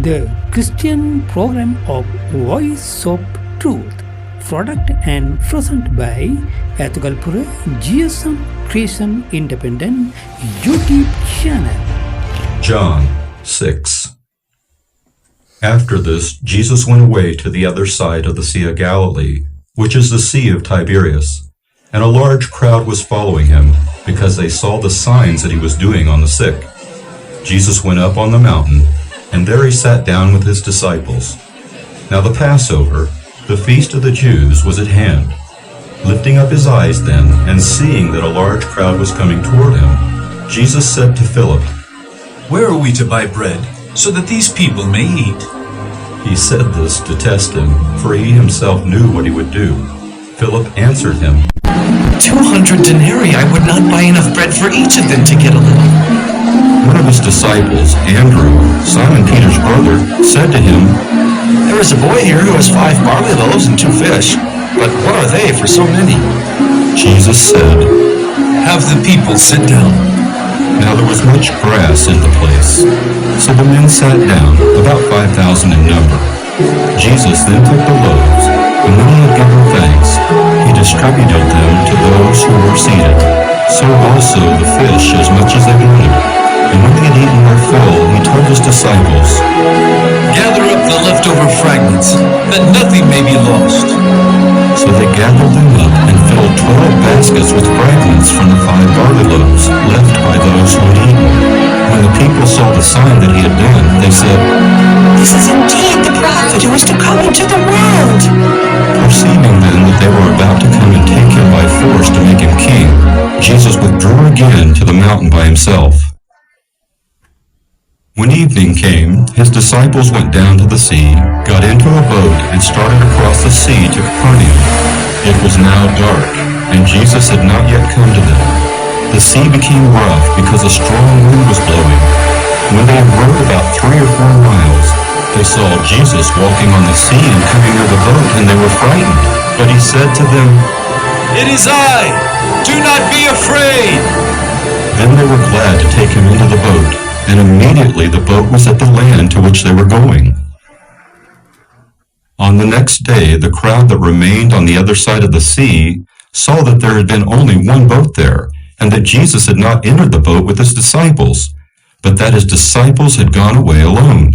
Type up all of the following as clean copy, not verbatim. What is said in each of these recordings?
the Christian program of Voice of Truth, product and presented by Ethical G.S.M Creation Independent YouTube channel. John 6. After this, Jesus went away to the other side of the Sea of Galilee, which is the Sea of Tiberias, and a large crowd was following him, because they saw the signs that he was doing on the sick. Jesus went up on the mountain, and there he sat down with his disciples. Now the Passover, the feast of the Jews, was at hand. Lifting up his eyes then, and seeing that a large crowd was coming toward him, Jesus said to Philip, "Where are we to buy bread, so that these people may eat?" He said this to test him, for he himself knew what he would do. Philip answered him, 200 denarii I would not buy enough bread for each of them to get a little. One of his disciples, Andrew, Simon Peter's brother, said to him, "There is a boy here who has 5 barley loaves and 2 fish, but what are they for so many?" Jesus said, "Have the people sit down." Now there was much grass in the place, so the men sat down, about 5,000 in number. Jesus then took the loaves, and when he had given thanks, he distributed them to those who were seated, so also the fish as much as they wanted. And when they had eaten their fill, he told his disciples, "Gather up the leftover fragments, that nothing may be lost." So they gathered them up and filled 12 baskets with fragments from the 5 barley loaves left by those who had eaten. When the people saw the sign that he had done, they said, "This is indeed the prophet who is to come into the world." Perceiving then that they were about to come and take him by force to make him king, Jesus withdrew again to the mountain by himself. When evening came, his disciples went down to the sea, got into a boat, and started across the sea to Capernaum. It was now dark, and Jesus had not yet come to them. The sea became rough because a strong wind was blowing. When they had rowed about 3 or 4 miles, they saw Jesus walking on the sea and coming near the boat, and they were frightened. But he said to them, "It is I! Do not be afraid!" Then they were glad to take him into the boat, and immediately the boat was at the land to which they were going. On the next day, the crowd that remained on the other side of the sea saw that there had been only one boat there, and that Jesus had not entered the boat with his disciples, but that his disciples had gone away alone.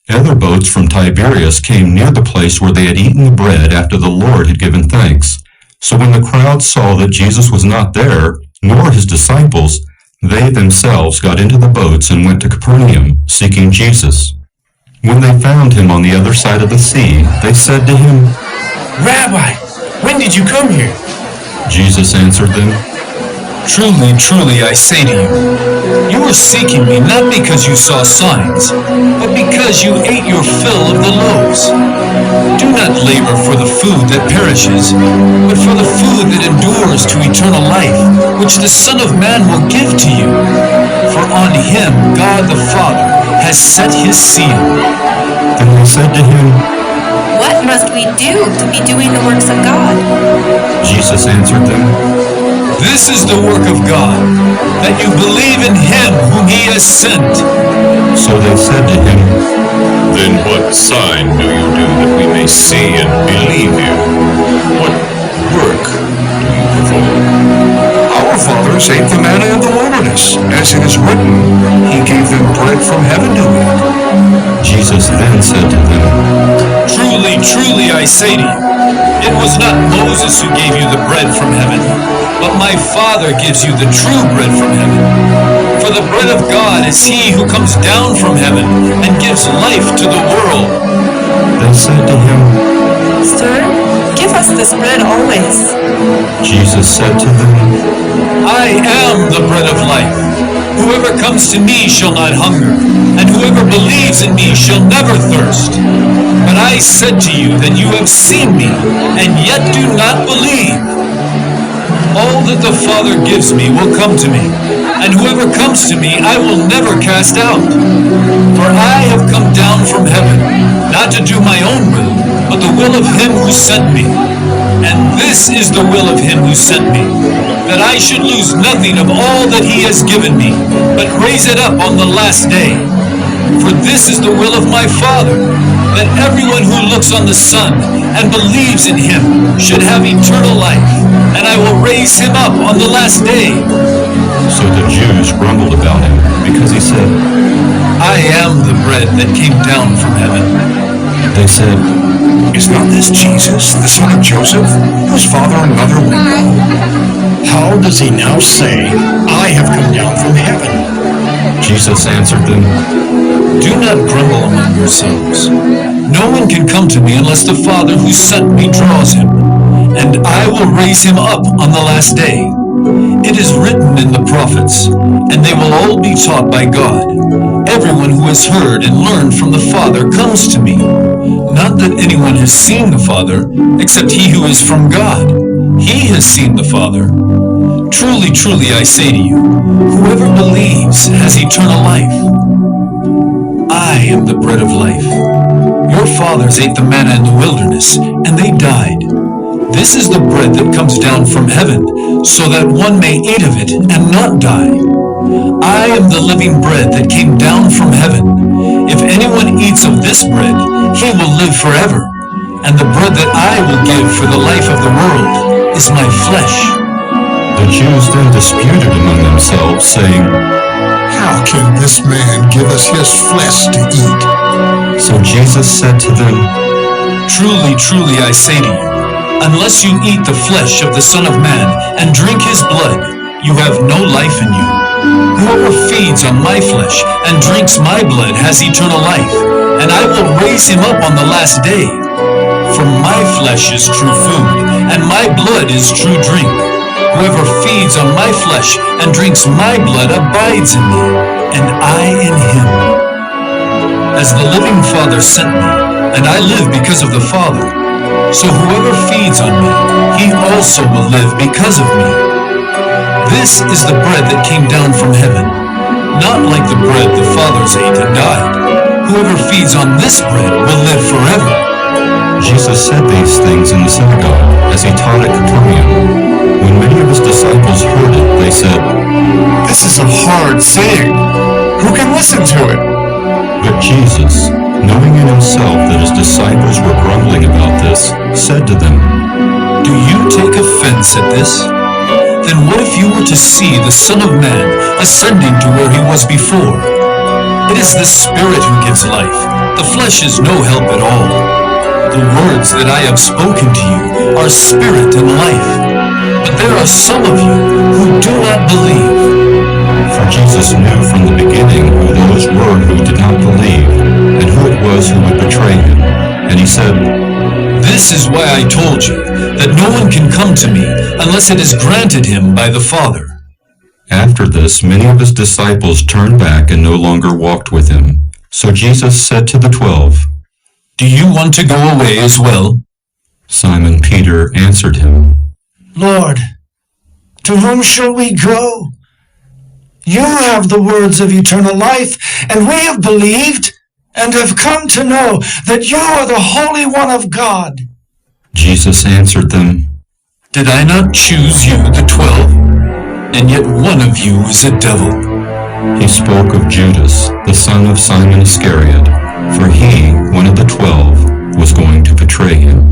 Other boats from Tiberias came near the place where they had eaten the bread after the Lord had given thanks. So when the crowd saw that Jesus was not there, nor his disciples, they themselves got into the boats and went to Capernaum, seeking Jesus. When they found him on the other side of the sea, they said to him, "Rabbi, when did you come here?" Jesus answered them, "Truly, truly, I say to you, you are seeking me not because you saw signs, but because you ate your fill of the loaves. Do not labor for the food that perishes, but for the food that endures to eternal life, which the Son of Man will give to you. For on him God the Father has set his seal." Then they said to him, "What must we do to be doing the works of God?" Jesus answered them, "This is the work of God, that you believe in him whom he has sent." So they said to him, "Then what sign do you do that we may see and believe you? What work do you perform?" "Our fathers ate the manna in the wilderness, as it is written, he gave them bread from heaven to eat." Jesus then said to them, "Truly, truly, I say to you, it was not Moses who gave you the bread from heaven, but my Father gives you the true bread from heaven. For the bread of God is he who comes down from heaven and gives life to the world." They said to him, "Sir, give us this bread always." Jesus said to them, "I am the bread of life. Whoever comes to me shall not hunger, and whoever believes in me shall never thirst. But I said to you that you have seen me, and yet do not believe. All that the Father gives me will come to me, and whoever comes to me I will never cast out. For I have come down from heaven, not to do my own will, but the will of him who sent me. And this is the will of him who sent me, that I should lose nothing of all that he has given me, but raise it up on the last day. For this is the will of my Father, that everyone who looks on the Son and believes in him should have eternal life, and I will raise him up on the last day. So the Jews grumbled about him, because he said, I am the bread that came down from heaven. They said, Is not this Jesus, the son of Joseph, whose father and mother were known? How does he now say, I have come down from heaven? Jesus answered them, Do not grumble among yourselves. No one can come to me unless the Father who sent me draws him, and I will raise him up on the last day. It is written in the prophets, and they will all be taught by God. Everyone who has heard and learned from the Father comes to me. Not that anyone has seen the Father, except he who is from God. He has seen the Father. Truly, truly, I say to you, whoever believes has eternal life. I am the bread of life. Your fathers ate the manna in the wilderness, and they died. This is the bread that comes down from heaven, so that one may eat of it and not die. I am the living bread that came down from heaven. If anyone eats of this bread, he will live forever. And the bread that I will give for the life of the world is my flesh. The Jews then disputed among themselves, saying, How can this man give us his flesh to eat? So Jesus said to them, Truly, truly, I say to you, unless you eat the flesh of the Son of Man and drink his blood, you have no life in you. Whoever feeds on my flesh and drinks my blood has eternal life, and I will raise him up on the last day. For my flesh is true food, and my blood is true drink. Whoever feeds on my flesh and drinks my blood abides in me, and I in him. As the living Father sent me, and I live because of the Father, so whoever feeds on me, he also will live because of me. This is the bread that came down from heaven, not like the bread the fathers ate and died. Whoever feeds on this bread will live forever. Jesus said these things in the synagogue as he taught at Capernaum. When many of his disciples heard it, they said, This is a hard saying. Who can listen to it? But Jesus, knowing in himself that his disciples were grumbling about this, said to them, Do you take offense at this? Then what if you were to see the Son of Man ascending to where he was before? It is the Spirit who gives life. The flesh is no help at all. The words that I have spoken to you are spirit and life. But there are some of you who do not believe. For Jesus knew from the beginning who those were who did not believe, and who it was who would betray him. And he said, This is why I told you that no one can come to me unless it is granted him by the Father. After this, many of his disciples turned back and no longer walked with him. So Jesus said to the 12, Do you want to go away as well? Simon Peter answered him, Lord, to whom shall we go? You have the words of eternal life, and we have believed and have come to know that you are the Holy One of God. Jesus answered them, Did I not choose you, the 12? And yet one of you is a devil. He spoke of Judas, the son of Simon Iscariot, for he, one of the 12, was going to betray him.